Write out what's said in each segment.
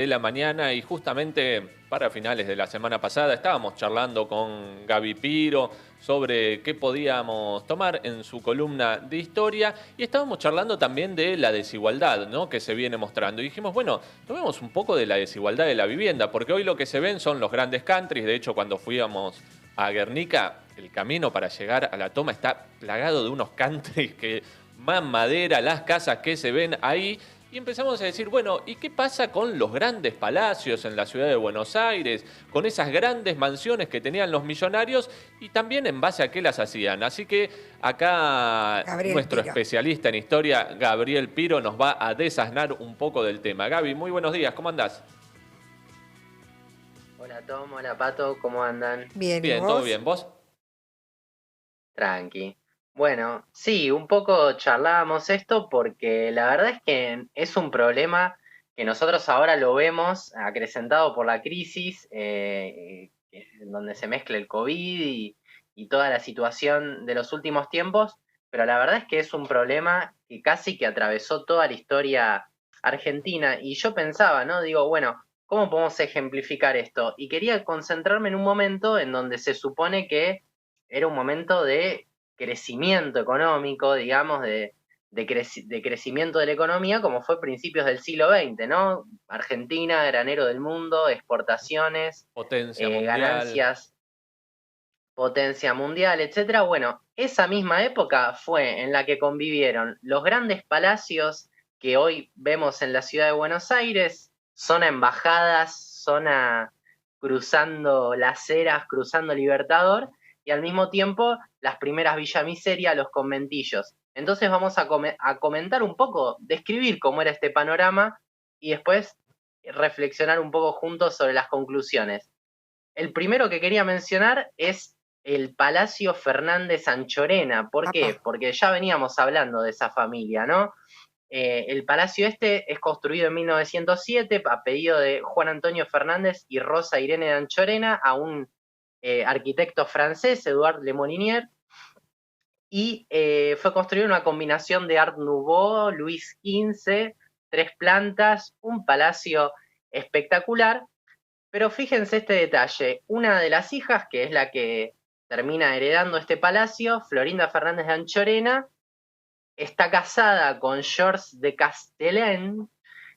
de la mañana y justamente para finales de la semana pasada estábamos charlando con Gaby Piro sobre qué podíamos tomar en su columna de historia y estábamos charlando también de la desigualdad, ¿no?, que se viene mostrando. Y dijimos, bueno, tomemos un poco de la desigualdad de la vivienda, porque hoy lo que se ven son los grandes countries. De hecho, cuando fuimos a Guernica, el camino para llegar a la toma está plagado de unos countries que más madera, las casas que se ven ahí. Y empezamos a decir, bueno, ¿y qué pasa con los grandes palacios en la ciudad de Buenos Aires? Con esas grandes mansiones que tenían los millonarios y también en base a qué las hacían. Así que acá Gabriel nuestro Piro. especialista en historia, Gabriel Piro, nos va a desasnar un poco del tema. Gaby, muy buenos días, ¿cómo andás? Hola Tom, hola Pato, ¿cómo andan? Bien, ¿y Bien, ¿todo vos? bien? ¿Vos? Tranqui. Bueno, sí, un poco charlábamos esto porque la verdad es que es un problema que nosotros ahora lo vemos acrecentado por la crisis, en donde se mezcla el COVID y toda la situación de los últimos tiempos, pero la verdad es que es un problema que casi que atravesó toda la historia argentina. Y yo pensaba, ¿no? Digo, bueno, ¿cómo podemos ejemplificar esto? Y quería concentrarme en un momento en donde se supone que era un momento de crecimiento económico, digamos, de crecimiento de la economía, como fue principios del siglo XX, ¿no? Argentina, granero del mundo, exportaciones, Potencia mundial. ganancias, potencia mundial, etcétera. Bueno, esa misma época fue en la que convivieron los grandes palacios que hoy vemos en la ciudad de Buenos Aires, zona embajadas, zona cruzando las Heras, cruzando Libertador, y al mismo tiempo las primeras Villa Miseria, los conventillos. Entonces vamos a comentar un poco, describir cómo era este panorama y después reflexionar un poco juntos sobre las conclusiones. El primero que quería mencionar es el Palacio Fernández Anchorena. ¿Por Papá. qué? Porque ya veníamos hablando de esa familia, ¿no? El palacio este es construido en 1907 a pedido de Juan Antonio Fernández y Rosa Irene de Anchorena a un arquitecto francés, Edouard Le Molinier, y fue construido una combinación de Art Nouveau, Luis XV, 3 plantas, un palacio espectacular. Pero fíjense este detalle, una de las hijas, que es la que termina heredando este palacio, Florinda Fernández de Anchorena, está casada con Georges de Castellane,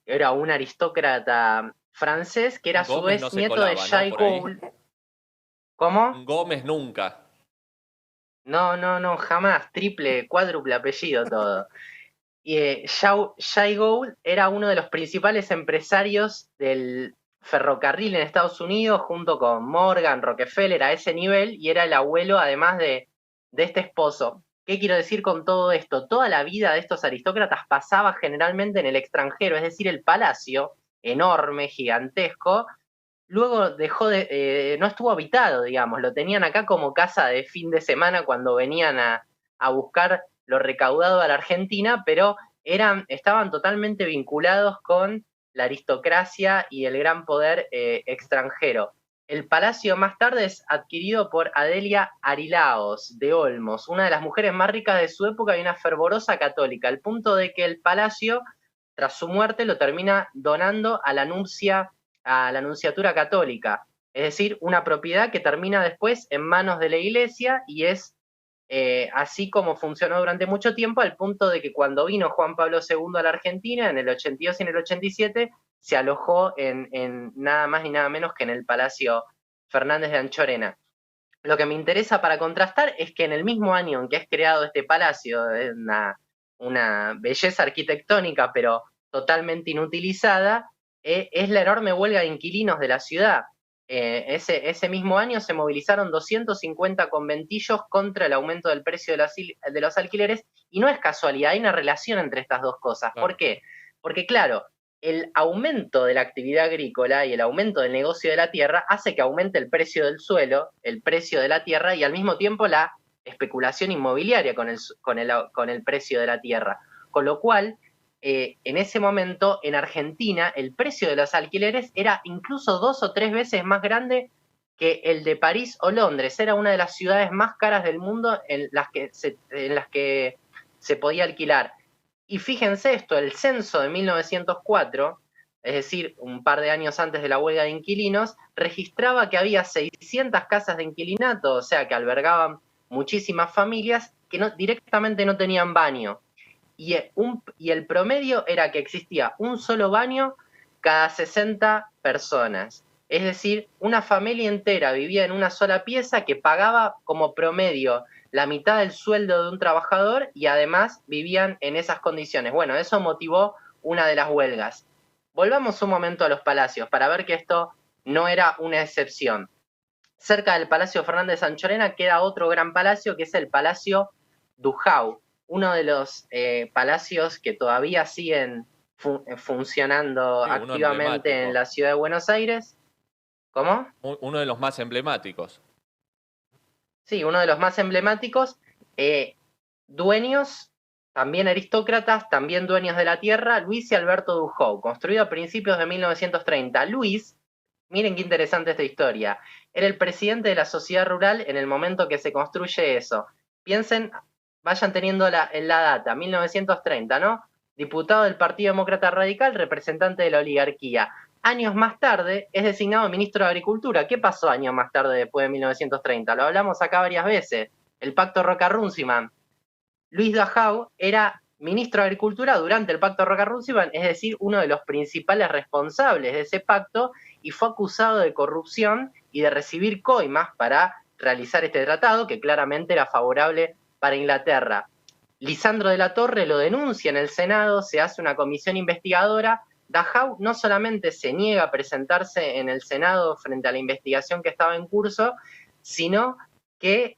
que era un aristócrata francés, que era a su Gómez no vez se nieto de colaba, ¿no? Charles Por ahí. Gould. ¿Cómo? Gómez nunca. No, no, no, jamás, triple, cuádruple apellido todo. Y Charles Gould era uno de los principales empresarios del ferrocarril en Estados Unidos, junto con Morgan, Rockefeller, a ese nivel, y era el abuelo, además de este esposo. ¿Qué quiero decir con todo esto? Toda la vida de estos aristócratas pasaba generalmente en el extranjero, es decir, el palacio, enorme, gigantesco, luego no estuvo habitado, digamos, lo tenían acá como casa de fin de semana cuando venían a buscar lo recaudado a la Argentina, pero estaban totalmente vinculados con la aristocracia y el gran poder extranjero. El palacio más tarde es adquirido por Adelia Arilaos de Olmos, una de las mujeres más ricas de su época y una fervorosa católica, al punto de que el palacio, tras su muerte, lo termina donando a la Nunciatura Católica, es decir, una propiedad que termina después en manos de la Iglesia y es así como funcionó durante mucho tiempo, al punto de que cuando vino Juan Pablo II a la Argentina, en el 82 y en el 87, se alojó en nada más ni nada menos que en el Palacio Fernández de Anchorena. Lo que me interesa para contrastar es que en el mismo año en que es creado este palacio, es una belleza arquitectónica, pero totalmente inutilizada, es la enorme huelga de inquilinos de la ciudad. Ese mismo año se movilizaron 250 conventillos contra el aumento del precio de los alquileres, y no es casualidad, hay una relación entre estas dos cosas. ¿Por Claro. qué? Porque claro, el aumento de la actividad agrícola y el aumento del negocio de la tierra hace que aumente el precio del suelo, el precio de la tierra y al mismo tiempo la especulación inmobiliaria con el precio de la tierra. Con lo cual, en ese momento, en Argentina, el precio de los alquileres era incluso 2 o 3 veces más grande que el de París o Londres. Era una de las ciudades más caras del mundo en las que se podía alquilar. Y fíjense esto, el censo de 1904, es decir, un par de años antes de la huelga de inquilinos, registraba que había 600 casas de inquilinato, o sea, que albergaban muchísimas familias que directamente no tenían baño. Y el promedio era que existía un solo baño cada 60 personas. Es decir, una familia entera vivía en una sola pieza que pagaba como promedio la mitad del sueldo de un trabajador y además vivían en esas condiciones. Bueno, eso motivó una de las huelgas. Volvamos un momento a los palacios para ver que esto no era una excepción. Cerca del Palacio Fernández Sanchorena queda otro gran palacio que es el Palacio Dujau, uno de los palacios que todavía siguen funcionando Sí, uno activamente en emblemático. la ciudad de Buenos Aires. ¿Cómo? Uno de los más emblemáticos. Sí, uno de los más emblemáticos. Dueños, también aristócratas, también dueños de la tierra, Luis y Alberto Dujau, construido a principios de 1930. Luis, miren qué interesante esta historia, era el presidente de la sociedad rural en el momento que se construye eso. Piensen, vayan teniendo la data, 1930, ¿no? Diputado del Partido Demócrata Radical, representante de la oligarquía. Años más tarde es designado ministro de Agricultura. ¿Qué pasó años más tarde después de 1930? Lo hablamos acá varias veces. El pacto Roca-Runciman. Luis Dujau era ministro de Agricultura durante el pacto Roca-Runciman, es decir, uno de los principales responsables de ese pacto, y fue acusado de corrupción y de recibir coimas para realizar este tratado, que claramente era favorable para Inglaterra. Lisandro de la Torre lo denuncia en el Senado, se hace una comisión investigadora. Dujau no solamente se niega a presentarse en el Senado frente a la investigación que estaba en curso, sino que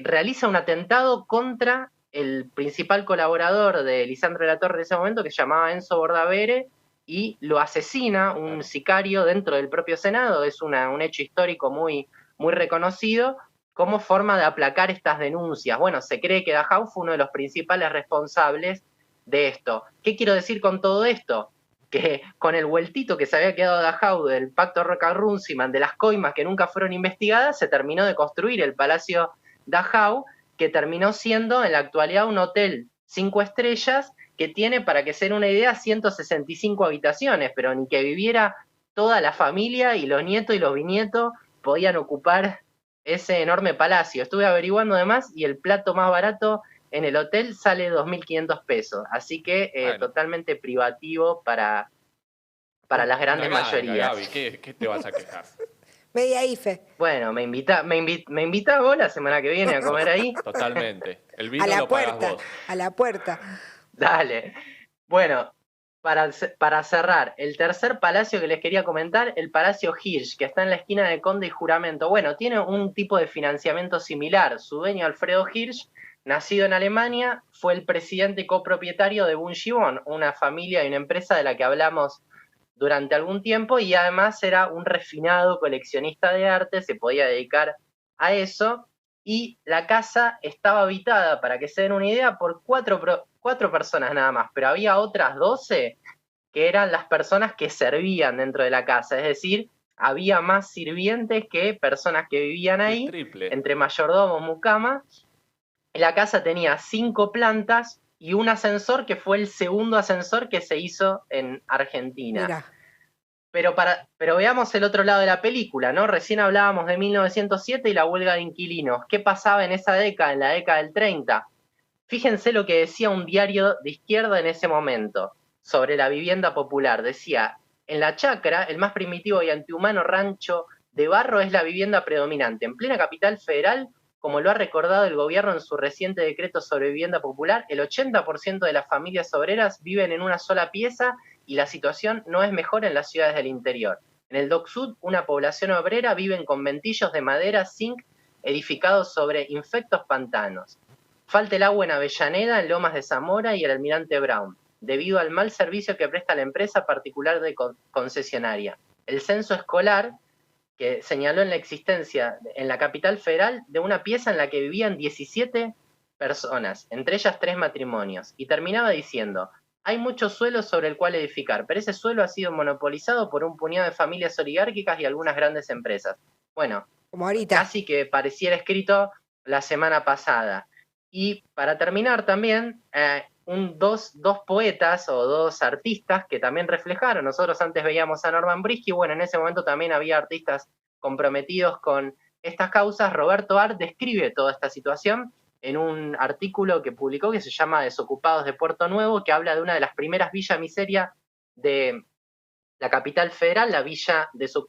realiza un atentado contra el principal colaborador de Lisandro de la Torre en ese momento, que se llamaba Enzo Bordavere, y lo asesina un sicario dentro del propio Senado. Es un hecho histórico muy, muy reconocido como forma de aplacar estas denuncias. Bueno, se cree que Dujau fue uno de los principales responsables de esto. ¿Qué quiero decir con todo esto? Que con el vueltito que se había quedado Dujau del pacto Roca-Runciman, de las coimas que nunca fueron investigadas, se terminó de construir el Palacio Dujau, que terminó siendo en la actualidad un hotel 5 estrellas que tiene, para que se den una idea, 165 habitaciones, pero ni que viviera toda la familia y los nietos y los bisnietos podían ocupar ese enorme palacio. Estuve averiguando además y el plato más barato en el hotel sale 2.500 pesos, así que totalmente privativo para las grandes mayorías. Gaby, ¿qué te vas a quejar? Media IFE. Bueno, me invita vos la semana que viene a comer ahí. Totalmente. El A vino la lo pagas puerta, vos. a la puerta. Dale. Bueno, para cerrar, el tercer palacio que les quería comentar, el Palacio Hirsch, que está en la esquina de Conde y Juramento. Bueno, tiene un tipo de financiamiento similar. Su dueño, Alfredo Hirsch, nacido en Alemania, fue el presidente y copropietario de Bunge-Bone, una familia y una empresa de la que hablamos durante algún tiempo, y además era un refinado coleccionista de arte, se podía dedicar a eso, y la casa estaba habitada, para que se den una idea, por cuatro personas nada más, pero había otras 12 que eran las personas que servían dentro de la casa, es decir, había más sirvientes que personas que vivían El ahí, triple. entre mayordomos, mucamas. La casa tenía 5 plantas y un ascensor que fue el segundo ascensor que se hizo en Argentina. Mira. Pero veamos el otro lado de la película, ¿no? Recién hablábamos de 1907 y la huelga de inquilinos. ¿Qué pasaba en esa década, en la década del 30? Fíjense lo que decía un diario de izquierda en ese momento sobre la vivienda popular. Decía, en la chacra, el más primitivo y antihumano rancho de barro es la vivienda predominante. En plena capital federal, como lo ha recordado el gobierno en su reciente decreto sobre vivienda popular, el 80% de las familias obreras viven en una sola pieza y la situación no es mejor en las ciudades del interior. En el Dock Sud, una población obrera vive en conventillos de madera zinc edificados sobre infectos pantanos. Falta el agua en Avellaneda, en Lomas de Zamora y el Almirante Brown, debido al mal servicio que presta la empresa particular de concesionaria. El censo escolar, que señaló en la existencia en la capital federal de una pieza en la que vivían 17 personas, entre ellas 3 matrimonios, y terminaba diciendo, hay mucho suelo sobre el cual edificar, pero ese suelo ha sido monopolizado por un puñado de familias oligárquicas y algunas grandes empresas. Bueno, Como ahorita. casi que pareciera escrito la semana pasada. Y para terminar también, dos poetas o dos artistas que también reflejaron. Nosotros antes veíamos a Norman Brisky, bueno, en ese momento también había artistas comprometidos con estas causas. Roberto Art describe toda esta situación en un artículo que publicó que se llama Desocupados de Puerto Nuevo, que habla de una de las primeras villas miseria de la capital federal, la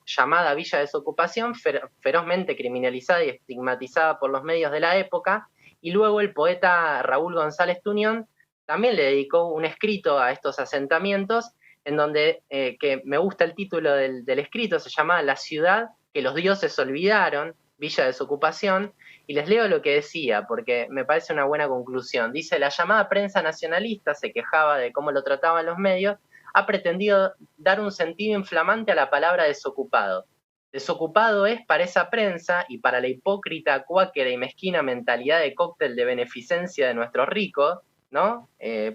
llamada Villa Desocupación, ferozmente criminalizada y estigmatizada por los medios de la época. Y luego el poeta Raúl González Tuñón también le dedicó un escrito a estos asentamientos, en donde, que me gusta el título del escrito, se llama La ciudad que los dioses olvidaron, Villa Desocupación, y les leo lo que decía, porque me parece una buena conclusión. Dice: la llamada prensa nacionalista se quejaba de cómo lo trataban los medios, ha pretendido dar un sentido inflamante a la palabra desocupado. Desocupado es para esa prensa y para la hipócrita, cuáquera y mezquina mentalidad de cóctel de beneficencia de nuestros ricos, ¿no?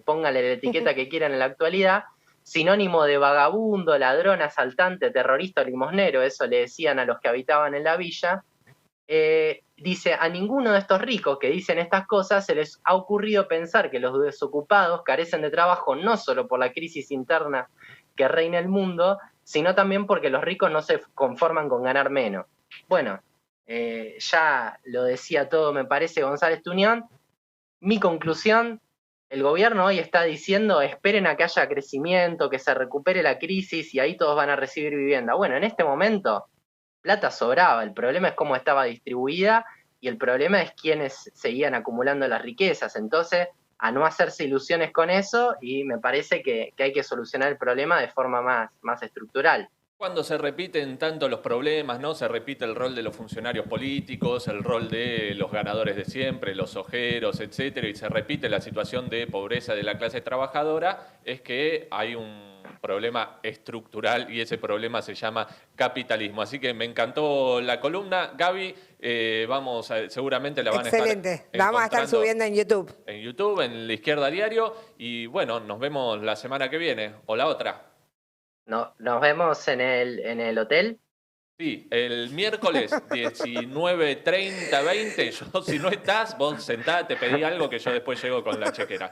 Póngale la etiqueta que quieran en la actualidad, sinónimo de vagabundo, ladrón, asaltante, terrorista o limosnero, eso le decían a los que habitaban en la villa. Dice: a ninguno de estos ricos que dicen estas cosas se les ha ocurrido pensar que los desocupados carecen de trabajo no solo por la crisis interna que reina el mundo, sino también porque los ricos no se conforman con ganar menos. Bueno, ya lo decía todo, me parece, González Tuñón. Mi conclusión: el gobierno hoy está diciendo esperen a que haya crecimiento, que se recupere la crisis y ahí todos van a recibir vivienda. Bueno, en este momento plata sobraba, el problema es cómo estaba distribuida y el problema es quiénes seguían acumulando las riquezas. Entonces, a no hacerse ilusiones con eso, y me parece que hay que solucionar el problema de forma más estructural. Cuando se repiten tanto los problemas, ¿no? Se repite el rol de los funcionarios políticos, el rol de los ganadores de siempre, los ojeros, etcétera, y se repite la situación de pobreza de la clase trabajadora, es que hay un problema estructural y ese problema se llama capitalismo. Así que me encantó la columna. Gaby, seguramente la van a estar Excelente. La vamos a estar subiendo en YouTube. En YouTube, en La Izquierda Diario. Y bueno, nos vemos la semana que viene o la otra. No, nos vemos en el hotel. Sí, el miércoles 19:30, 20. Yo, si no estás, vos sentate, pedí algo que yo después llego con la chequera.